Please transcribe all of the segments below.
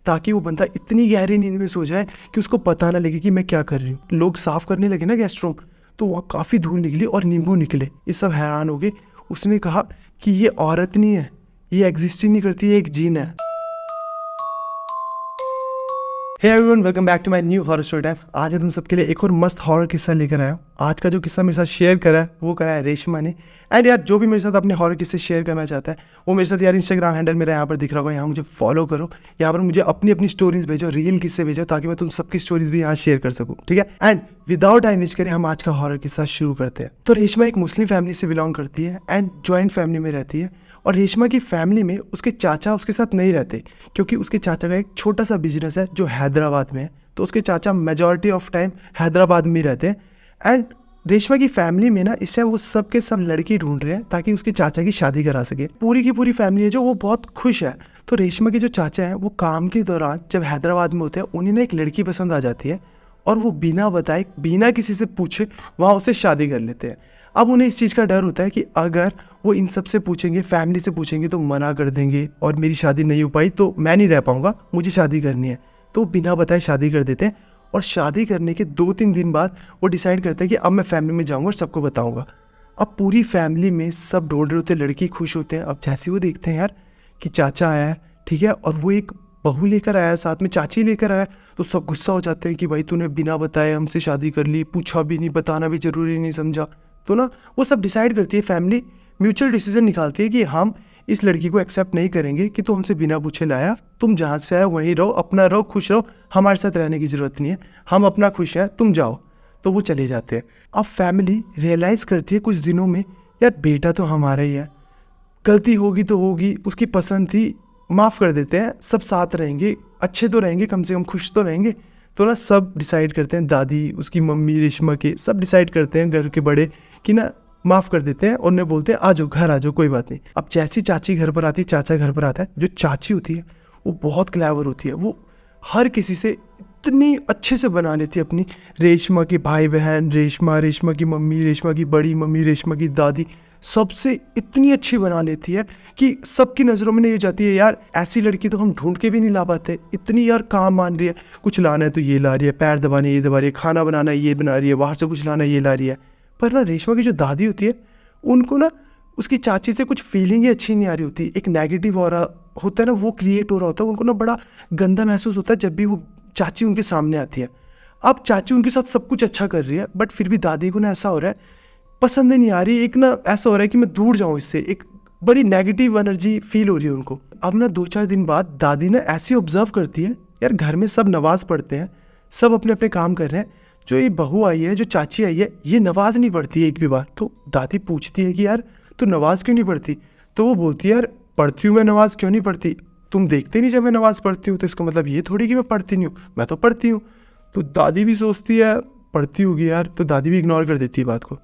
ताकि वो बंदा इतनी गहरी नींद में सो जाए कि उसको पता ना लगे कि मैं क्या कर रही हूँ। लोग साफ करने लगे ना गेस्ट रूम, तो वहाँ काफ़ी धूल निकली और नींबू निकले। ये सब हैरान हो गए। उसने कहा कि ये औरत नहीं है, ये एग्जिस्ट ही नहीं करती, ये एक जीन है। Hey everyone, welcome back to my new horror story time. आज मैं तुम सबके लिए एक और मस्त हॉरर किस्सा लेकर आया हूँ। आज का जो किस्सा मेरे साथ शेयर करा है वो करा है रेशमा ने। एंड यार जो भी मेरे साथ अपने हॉरर किस्से शेयर करना चाहता है वो मेरे साथ यार इंस्टाग्राम हैंडल मेरा यहाँ पर दिख रहा होगा, यहाँ मुझे फॉलो करो। यहाँ पर मुझे अपनी अपनी स्टोरीज भेजो, रियल किस्से भेजो, ताकि मैं तुम सबकी स्टोरीज भी यहाँ शेयर कर सकूँ, ठीक है। एंड विदाउट टाइम वेस्ट करें हम आज का हॉरर किस्सा शुरू करते हैं। तो रेशमा एक मुस्लिम फैमिली से बिलोंग करती है एंड जॉइंट फैमिली में रहती है। और रेशमा की फैमिली में उसके चाचा उसके साथ नहीं रहते, क्योंकि उसके चाचा का एक छोटा सा बिजनेस है जो हैदराबाद में है। तो उसके चाचा मेजॉरिटी ऑफ टाइम हैदराबाद में ही रहते हैं। एंड रेशमा की फैमिली में ना इस टाइम वो सब के सब लड़की ढूंढ रहे हैं ताकि उसके चाचा की शादी करा सके। पूरी की पूरी फैमिली है जो वो बहुत खुश है। तो रेशमा के जो चाचा हैं वो काम के दौरान जब हैदराबाद में होते हैं उन्हें ना एक लड़की पसंद आ जाती है और वो बिना बताए बिना किसी से पूछे वहाँ उससे शादी कर लेते हैं। अब उन्हें इस चीज़ का डर होता है कि अगर वो इन सब से पूछेंगे, फैमिली से पूछेंगे तो मना कर देंगे और मेरी शादी नहीं हो पाई तो मैं नहीं रह पाऊँगा, मुझे शादी करनी है। तो बिना बताए शादी कर देते हैं। और शादी करने के 2-3 दिन बाद वो डिसाइड करते हैं कि अब मैं फैमिली में जाऊँगा और सबको बताऊँगा। अब पूरी फैमिली में सब ढूंढ रहे होते हैं, लड़की खुश होते हैं। अब जैसे वो देखते हैं यार कि चाचा आया है, ठीक है, और वो एक बहू लेकर आया, साथ में चाची लेकर आया, तो सब गुस्सा हो जाते हैं कि भाई तूने बिना बताए हमसे शादी कर ली, पूछा भी नहीं, बताना भी ज़रूरी नहीं समझा। तो ना वो सब डिसाइड करती है, फैमिली म्यूचुअल डिसीजन निकालती है कि हम इस लड़की को एक्सेप्ट नहीं करेंगे कि तू हमसे बिना पूछे लाया, तुम जहाँ से आए वहीं रहो, अपना रहो, खुश रहो, हमारे साथ रहने की ज़रूरत नहीं है, हम अपना खुश हैं, तुम जाओ। तो वो चले जाते हैं। अब फैमिली रियलाइज़ करती है कुछ दिनों में यार बेटा तो हमारा ही है, गलती होगी तो होगी, उसकी पसंद थी, माफ़ कर देते हैं, सब साथ रहेंगे, अच्छे तो रहेंगे, कम से कम खुश तो रहेंगे। तो ना सब डिसाइड करते हैं, दादी, उसकी मम्मी, रेशमा के सब डिसाइड करते हैं, घर के बड़े, कि ना माफ़ कर देते हैं और उन्हें बोलते हैं आ जाओ, घर आ जाओ, कोई बात नहीं। अब जैसी चाची घर पर आती है, चाचा घर पर आता है, जो चाची होती है वो बहुत क्लेवर होती है। वो हर किसी से इतनी अच्छे से बना लेती है अपनी, रेशमा के भाई बहन, रेशमा की मम्मी, रेशमा की बड़ी मम्मी, रेशमा की दादी, सबसे इतनी अच्छी बना लेती है कि सबकी नज़रों में नहीं जाती है यार ऐसी लड़की तो हम ढूंढ के भी नहीं ला पाते, इतनी यार काम मान रही है, कुछ लाना है तो ये ला रही है, पैर दबाने ये दबा रही है, खाना बनाना ये बना रही है, बाहर से कुछ लाना ये ला रही है। पर ना रेशमा की जो दादी होती है उनको ना उसकी चाची से कुछ फीलिंग ही अच्छी नहीं आ रही होती, एक नेगेटिव ऑरा होता है ना वो क्रिएट हो रहा होता है। उनको ना बड़ा गंदा महसूस होता है जब भी वो चाची उनके सामने आती है। अब चाची उनके साथ सब कुछ अच्छा कर रही है, बट फिर भी दादी को ना ऐसा हो रहा है, पसंद नहीं आ रही, एक ना ऐसा हो रहा है कि मैं दूर जाऊँ इससे, एक बड़ी नेगेटिव एनर्जी फील हो रही है उनको। अब ना 2-4 दिन बाद दादी ना ऐसी ऑब्जर्व करती है यार घर में सब नमाज पढ़ते हैं, सब अपने अपने काम कर रहे हैं, जो ये बहू आई है, जो चाची आई है, ये नमाज नहीं पढ़ती है एक भी बार। तो दादी पूछती है कि यार तू नमाज क्यों नहीं पढ़ती? तो वो बोलती है यार पढ़ती हूँ मैं, नमाज क्यों नहीं पढ़ती? तुम देखते नहीं जब मैं नमाज पढ़ती हूँ, तो इसका मतलब ये थोड़ी कि मैं पढ़ती नहीं हूँ, मैं तो पढ़ती हूँ। तो दादी भी सोचती है पढ़ती होगी यार, तो दादी भी इग्नोर कर देती है बात को।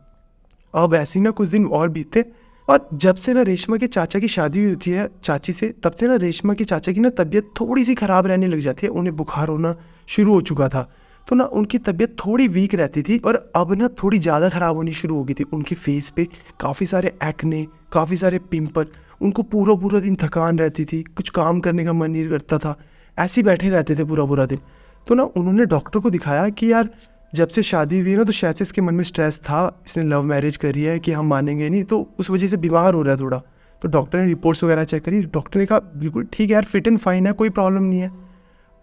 अब ऐसे ही ना कुछ दिन और बीते और जब से ना रेशमा के चाचा की शादी हुई होती है चाची से, तब से ना रेशमा के चाचा की ना तबीयत थोड़ी सी ख़राब रहने लग जाती है। उन्हें बुखार होना शुरू हो चुका था, तो ना उनकी तबीयत थोड़ी वीक रहती थी और अब ना थोड़ी ज़्यादा ख़राब होनी शुरू हो गई थी। उनके फेस पे काफ़ी सारे एक्ने, काफ़ी सारे पिंपल, उनको पूरा पूरा दिन थकान रहती थी, कुछ काम करने का मन नहीं करता था, ऐसे ही बैठे रहते थे पूरा पूरा दिन। तो ना उन्होंने डॉक्टर को दिखाया कि यार जब से शादी हुई है ना तो शायद से इसके मन में स्ट्रेस था, इसने लव मैरिज करी है कि हम मानेंगे नहीं, तो उस वजह से बीमार हो रहा है थोड़ा। तो डॉक्टर ने रिपोर्ट्स वगैरह चेक करी, डॉक्टर ने कहा बिल्कुल ठीक है यार, फिट एंड फाइन है, कोई प्रॉब्लम नहीं है।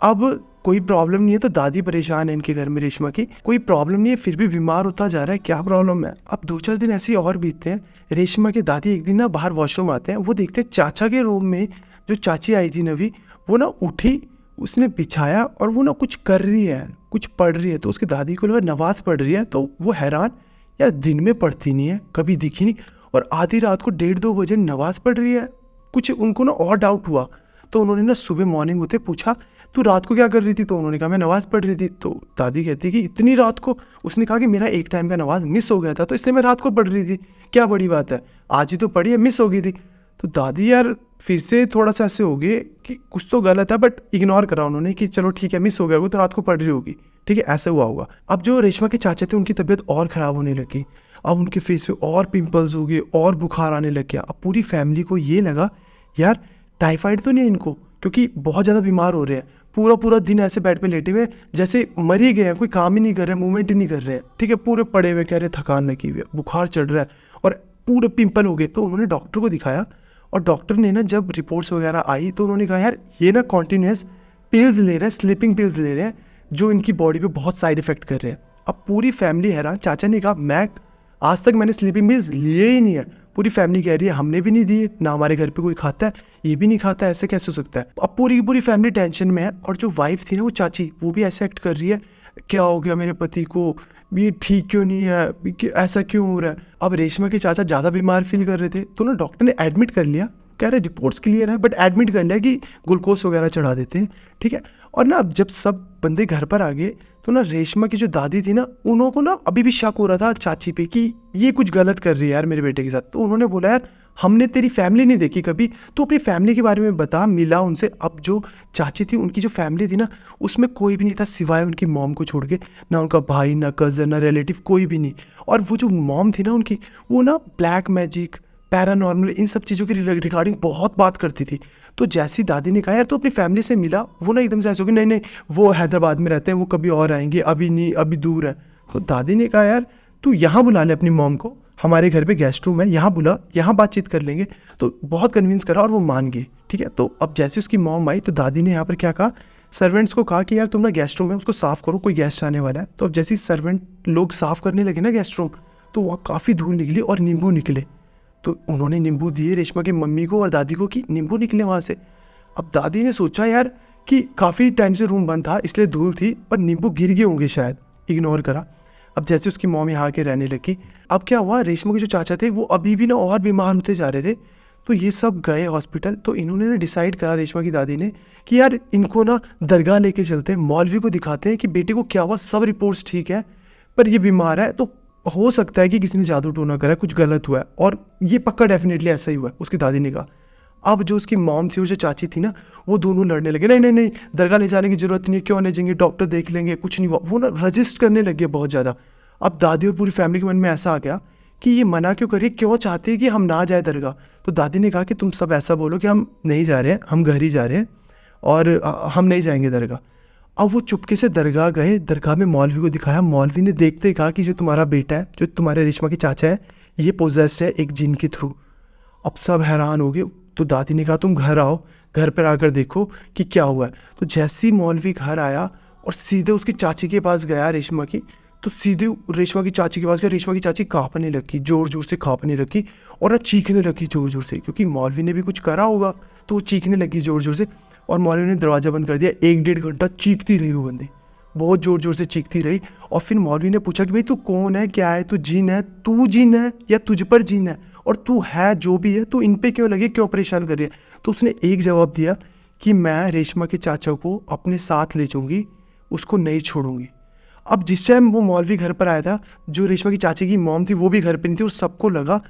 अब कोई प्रॉब्लम नहीं है तो दादी परेशान है इनके घर में, रेशमा की कोई प्रॉब्लम नहीं है फिर भी बीमार होता जा रहा है, क्या प्रॉब्लम है? अब 2-4 दिन ऐसे ही और बीतते हैं। रेशमा के दादी एक दिन ना बाहर वॉशरूम आते हैं, वो देखते हैं चाचा के रूम में जो चाची आई थी नवी, वो ना उठी, उसने बिछाया और वो ना कुछ कर रही है, कुछ पढ़ रही है। तो उसकी दादी को लगा नमाज पढ़ रही है, तो वो हैरान, यार दिन में पढ़ती नहीं है, कभी दिखी नहीं, और आधी रात को 1:30-2 बजे नमाज पढ़ रही है। कुछ उनको ना और डाउट हुआ, तो उन्होंने ना सुबह मॉर्निंग होते पूछा तू रात को क्या कर रही थी? तो उन्होंने कहा मैं नमाज़ पढ़ रही थी। तो दादी कहती कि इतनी रात को? उसने कहा कि मेरा एक टाइम का नमाज मिस हो गया था तो इसलिए मैं रात को पढ़ रही थी, क्या बड़ी बात है, आज ही तो पढ़ी है, मिस हो गई थी। तो दादी यार फिर से थोड़ा सा ऐसे हो गए कि कुछ तो गलत है, बट इग्नोर करा उन्होंने कि चलो ठीक है मिस हो गया होगा तो रात को पढ़ रही होगी, ठीक है ऐसा हुआ होगा। अब जो रेशमा के चाचा थे उनकी तबीयत और ख़राब होने लगी, अब उनके फेस पे और पिंपल्स हो गए और बुखार आने लग गया। अब पूरी फैमिली को ये लगा यार टाइफाइड तो नहीं है इनको, क्योंकि बहुत ज़्यादा बीमार हो रहे हैं, पूरा पूरा दिन ऐसे बेड पे लेटे हुए जैसे मर ही गए हैं, कोई काम ही नहीं कर रहे हैं, मूवमेंट ही नहीं कर रहे हैं, ठीक है, पूरे पड़े हुए, कह रहे थकान लगी हुई है, बुखार चढ़ रहा है और पूरे पिंपल हो गए। तो उन्होंने डॉक्टर को दिखाया और डॉक्टर ने ना जब रिपोर्ट्स वगैरह आई तो उन्होंने कहा यार ये ना कॉन्टीन्यूस पिल्स ले रहे हैं, स्लीपिंग पिल्स ले रहे हैं जो इनकी बॉडी पे बहुत साइड इफेक्ट कर रहे हैं। अब पूरी फैमिली हैरान। चाचा ने कहा मैं आज तक मैंने स्लीपिंग पिल्स लिए ही नहीं है। पूरी फैमिली कह रही है हमने भी नहीं दिए, ना हमारे घर पे कोई खाता है, ये भी नहीं खाता है, ऐसे कैसे हो सकता है। अब पूरी की पूरी फैमिली टेंशन में है और जो वाइफ थी ना वो चाची, वो भी ऐसे एक्ट कर रही है, क्या हो गया मेरे पति को, ये ठीक क्यों नहीं है, ऐसा क्यों हो रहा है। अब रेशमा के चाचा ज़्यादा बीमार फील कर रहे थे तो ना डॉक्टर ने एडमिट कर लिया, कह रहे रिपोर्ट्स क्लियर है बट एडमिट कर लिया कि ग्लूकोज वगैरह चढ़ा देते हैं, ठीक है। और ना अब जब सब बंदे घर पर आ गए तो ना रेशमा की जो दादी थी ना उन्हों को ना अभी भी शक हो रहा था चाची पे कि ये कुछ गलत कर रही है यार मेरे बेटे के साथ। तो उन्होंने बोला यार हमने तेरी फैमिली नहीं देखी कभी, तो अपनी फैमिली के बारे में बता। मिला उनसे। अब जो चाची थी उनकी जो फैमिली थी ना उसमें कोई भी नहीं था सिवाय उनकी मॉम को छोड़ के, ना उनका भाई, ना कज़न, ना रिलेटिव, कोई भी नहीं। और वो जो मॉम थी ना उनकी, वो ना ब्लैक मैजिक, पैरानॉर्मल, इन सब चीज़ों की रिगार्डिंग बहुत बात करती थी। तो जैसी दादी ने कहा यार तो अपनी फैमिली से मिला, वो ना एकदम से ऐसा हो कि नहीं नहीं वो हैदराबाद में रहते हैं, वो कभी और आएंगे, अभी नहीं, अभी दूर है। तो दादी ने कहा यार तू यहाँ बुला ले अपनी मॉम को, हमारे घर पे गेस्ट रूम है, यहाँ बुला, यहाँ बातचीत कर लेंगे। तो बहुत कन्विंस करा और वो मान गई, ठीक है। तो अब जैसे उसकी मॉम आई तो दादी ने यहाँ पर क्या कहा, सर्वेंट्स को कहा कि यार तुम ना गेस्ट रूम है उसको साफ़ करो, कोई गेस्ट आने वाला है। तो अब जैसे सर्वेंट लोग साफ़ करने लगे ना गेस्ट रूम, तो वहाँ काफ़ी धूल निकली और नींबू निकले। तो उन्होंने नींबू दिए रेशमा की मम्मी को और दादी को कि नींबू निकले वहाँ से। अब दादी ने सोचा यार कि काफ़ी टाइम से रूम बंद था इसलिए धूल थी, पर नींबू गिर गए होंगे शायद, इग्नोर करा। अब जैसे उसकी मॉम यहाँ के रहने लगी, अब क्या हुआ, रेशमा के जो चाचा थे वो अभी भी ना और बीमार होते जा रहे थे। तो ये सब गए हॉस्पिटल। तो इन्होंने ना डिसाइड करा रेशमा की दादी ने कि यार इनको ना दरगाह लेके चलते हैं, मौलवी को दिखाते हैं कि बेटे को क्या हुआ, सब रिपोर्ट्स ठीक है पर ये बीमार है, तो हो सकता है कि किसी ने जादू टोना करा, कुछ गलत हुआ है और ये पक्का डेफिनेटली ऐसा ही हुआ है, उसकी दादी ने कहा। अब जो उसकी मॉम थी और जो चाची थी ना वो दोनों लड़ने लगे, नहीं नहीं नहीं दरगाह ले जाने की जरूरत नहीं है, क्यों ले जाएंगे, डॉक्टर देख लेंगे, कुछ नहीं हुआ। वो ना रजिस्ट करने लगे बहुत ज़्यादा। अब दादी और पूरी फैमिली के मन में ऐसा आ गया कि ये मना क्यों करिए, क्यों चाहते हैं कि हम ना जाए दरगाह। तो दादी ने कहा कि तुम सब ऐसा बोलो कि हम नहीं जा रहे हैं, हम घर ही जा रहे हैं और हम नहीं जाएंगे दरगाह। अब वो चुपके से दरगाह गए, दरगाह में मौलवी को दिखाया। मौलवी ने देखते ही कहा कि जो तुम्हारा बेटा है, जो तुम्हारे रेशमा के चाचा है, ये पोजेस्ड है एक जिन के थ्रू। अब सब हैरान हो गए। तो दादी ने कहा तुम घर आओ, घर पर आकर देखो कि क्या हुआ है। तो जैसे ही मौलवी घर आया और सीधे उसकी चाची के पास गया रेशमा की, तो सीधे रेशमा की चाची के पास गया। रेशमा की चाची काँपने लगी, ज़ोर ज़ोर से काँपने लगी और चीखने लगी ज़ोर ज़ोर से, क्योंकि मौलवी ने भी कुछ करा होगा। तो वो चीखने लगी ज़ोर ज़ोर से और मौलवी ने दरवाज़ा बंद कर दिया। 1-1.5 घंटा चीखती रही वो बंदी, बहुत ज़ोर ज़ोर से चीखती रही। और फिर मौलवी ने पूछा कि भाई तू कौन है, क्या है, तू जिन है, तू जिन है या तुझ पर जिन है, और तू है जो भी है तू इन पे क्यों लगे, क्यों परेशान कर रही है। तो उसने एक जवाब दिया कि मैं रेशमा के चाचा को अपने साथ ले जाऊँगी, उसको नहीं छोड़ूंगी। अब जिस टाइम वो मौलवी घर पर आया था, जो रेशमा की चाची की मॉम थी वो भी घर पे नहीं थी और सबको लगा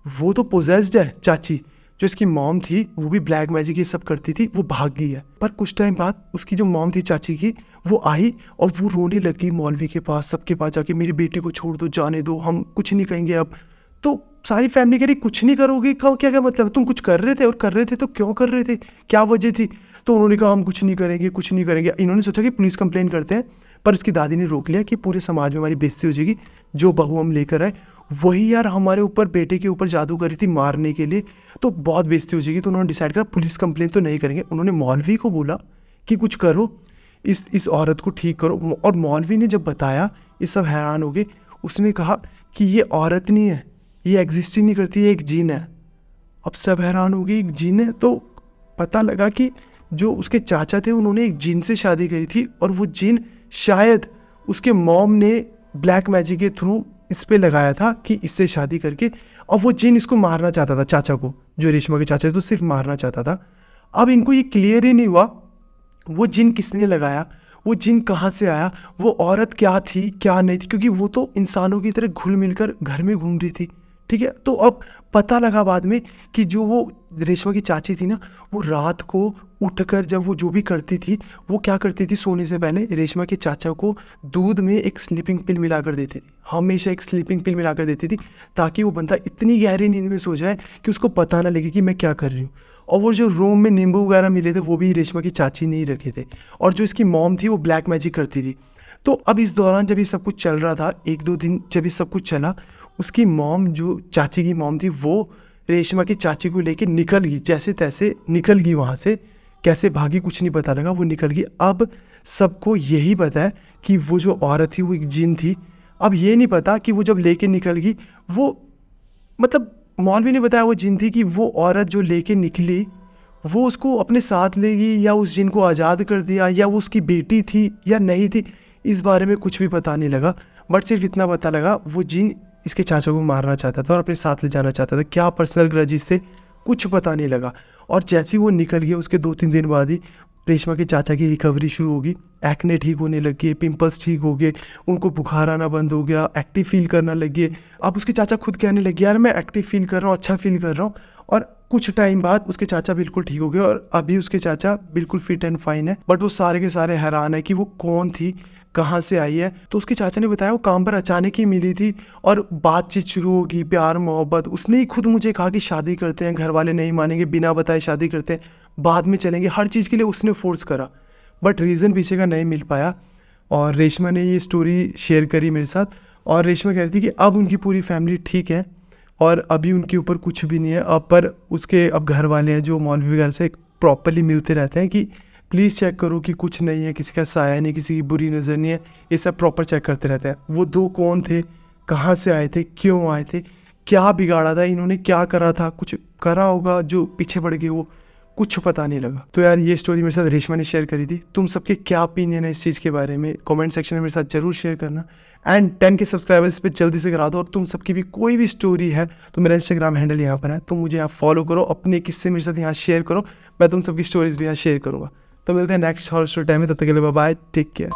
वो तो पोजेस्ड है चाची। जो इसकी मॉम थी वो भी ब्लैक मैजिक ये सब करती थी, वो भाग गई है। पर कुछ टाइम बाद उसकी जो मॉम थी चाची की, वो आई और वो रोने लगी मौलवी के पास, सबके पास जाके मेरे बेटे को छोड़ दो, जाने दो, हम कुछ नहीं कहेंगे अब। तो सारी फैमिली कह रही कुछ नहीं करोगे, कहो क्या क्या मतलब, तुम कुछ कर रहे थे और कर रहे थे तो क्यों कर रहे थे, क्या वजह थी। तो उन्होंने कहा हम कुछ नहीं करेंगे, कुछ नहीं करेंगे। इन्होंने सोचा कि पुलिस कंप्लेन करते हैं, पर उसकी दादी ने रोक लिया कि पूरे समाज में हमारी बेइज्जती हो जाएगी, जो बहू हम लेकर आए वही यार हमारे ऊपर, बेटे के ऊपर जादू करी थी मारने के लिए, तो बहुत बेइज्जती हो जाएगी। तो उन्होंने डिसाइड करा पुलिस कंप्लेन तो नहीं करेंगे। उन्होंने मौलवी को बोला कि कुछ करो, इस औरत को ठीक करो। और मौलवी ने जब बताया ये सब हैरान हो गए। उसने कहा कि ये औरत नहीं है, ये एग्जिस्ट ही नहीं करती, ये एक जीन है। अब सब हैरान हो गए, एक जीन है। तो पता लगा कि जो उसके चाचा थे उन्होंने एक जीन से शादी करी थी और वो जीन शायद उसके मॉम ने ब्लैक मैजिक के थ्रू इस पे लगाया था कि इससे शादी करके, और वो जिन इसको मारना चाहता था, चाचा को, जो रेशमा के चाचा थे, तो सिर्फ मारना चाहता था। अब इनको ये क्लियर ही नहीं हुआ वो जिन किसने लगाया, वो जिन कहाँ से आया, वो औरत क्या थी क्या नहीं थी, क्योंकि वो तो इंसानों की तरह घुल मिलकर घर में घूम रही थी, ठीक है। तो अब पता लगा बाद में कि जो वो रेशमा की चाची थी ना, वो रात को उठकर जब वो जो भी करती थी, वो क्या करती थी, सोने से पहले रेशमा के चाचा को दूध में एक स्लीपिंग पिल मिला कर देती थी, हमेशा एक स्लीपिंग पिल मिला कर देती थी, ताकि वो बंदा इतनी गहरी नींद में सो जाए कि उसको पता ना लगे कि मैं क्या कर रही हूँ। और वो जो रूम में नींबू वगैरह मिले थे वो भी रेशमा की चाची ने ही रखे थे, और जो इसकी मॉम थी वो ब्लैक मैजिक करती थी। तो अब इस दौरान जब ये सब कुछ चल रहा था, 1-2 दिन जब ये सब कुछ चला, उसकी मॉम, जो चाची की मॉम थी, वो रेशमा की चाची को लेके निकल गई, जैसे तैसे निकल गई वहाँ से। कैसे भागी कुछ नहीं पता लगा, वो निकल गई। अब सबको यही पता है कि वो जो औरत थी वो एक जिन थी। अब ये नहीं पता कि वो जब लेके निकल गई, वो मतलब मौलवी ने बताया वो जिन थी, कि वो औरत जो लेके निकली वो उसको अपने साथ ले गई या उस जिन को आज़ाद कर दिया, या वो उसकी बेटी थी या नहीं थी, इस बारे में कुछ भी पता नहीं लगा। बट सिर्फ इतना पता लगा वो जिन इसके चाचा को मारना चाहता था और अपने साथ ले जाना चाहता था। क्या पर्सनल ग्रजेस थे कुछ पता नहीं लगा। और जैसे ही वो निकल गया उसके 2-3 दिन बाद ही रेशमा के चाचा की रिकवरी शुरू होगी। एक्ने ठीक होने लग गए, पिंपल्स ठीक हो गए, उनको बुखार आना बंद हो गया, एक्टिव फील करना लग गए। अब उसके चाचा खुद कहने लगे, यार मैं एक्टिव फील कर रहा हूँ, अच्छा फील कर रहा हूँ। और कुछ टाइम बाद उसके चाचा बिल्कुल ठीक हो गए और अभी उसके चाचा बिल्कुल फिट एंड फाइन है। बट वो सारे के सारे हैरान है कि वो कौन थी, कहाँ से आई है। तो उसके चाचा ने बताया वो काम पर अचानक ही मिली थी और बातचीत शुरू होगी, प्यार मोहब्बत। उसने ही खुद मुझे कहा कि शादी करते हैं, घर वाले नहीं मानेंगे, बिना बताए शादी करते हैं, बाद में चलेंगे, हर चीज़ के लिए उसने फोर्स करा। बट रीज़न पीछे का नहीं मिल पाया। और रेशमा ने ये स्टोरी शेयर करी मेरे साथ, और रेशमा कह रही थी कि अब उनकी पूरी फैमिली ठीक है और अभी उनके ऊपर कुछ भी नहीं है। अब पर उसके अब घर वाले हैं जो मौलवी वगैरह से प्रॉपरली मिलते रहते हैं कि प्लीज़ चेक करो कि कुछ नहीं है, किसी का साया नहीं, किसी की बुरी नज़र नहीं है, ये सब प्रॉपर चेक करते रहते हैं। वो दो कौन थे, कहाँ से आए थे, क्यों आए थे, क्या बिगाड़ा था, इन्होंने क्या करा था, कुछ करा होगा जो पीछे पड़ गए, वो कुछ पता नहीं लगा। तो यार ये स्टोरी मेरे साथ रेशमा ने शेयर करी थी। तुम सबके क्या ओपिनियन है इस चीज़ के बारे में, कमेंट सेक्शन में मेरे साथ जरूर शेयर करना। एंड 10 के सब्सक्राइबर्स पे जल्दी से करा दो। और तुम सबकी भी कोई भी स्टोरी है तो मेरा इंस्टाग्राम हैंडल यहाँ पर है, तुम मुझे यहाँ फॉलो करो, अपने किस्से मेरे साथ यहाँ शेयर करो, मैं तुम सबकी स्टोरीज भी यहाँ शेयर करूँगा। तो मिलते हैं नेक्स्ट हॉरर स्टोरी टाइम में, तब तक के लिए बाय बाय, टेक केयर।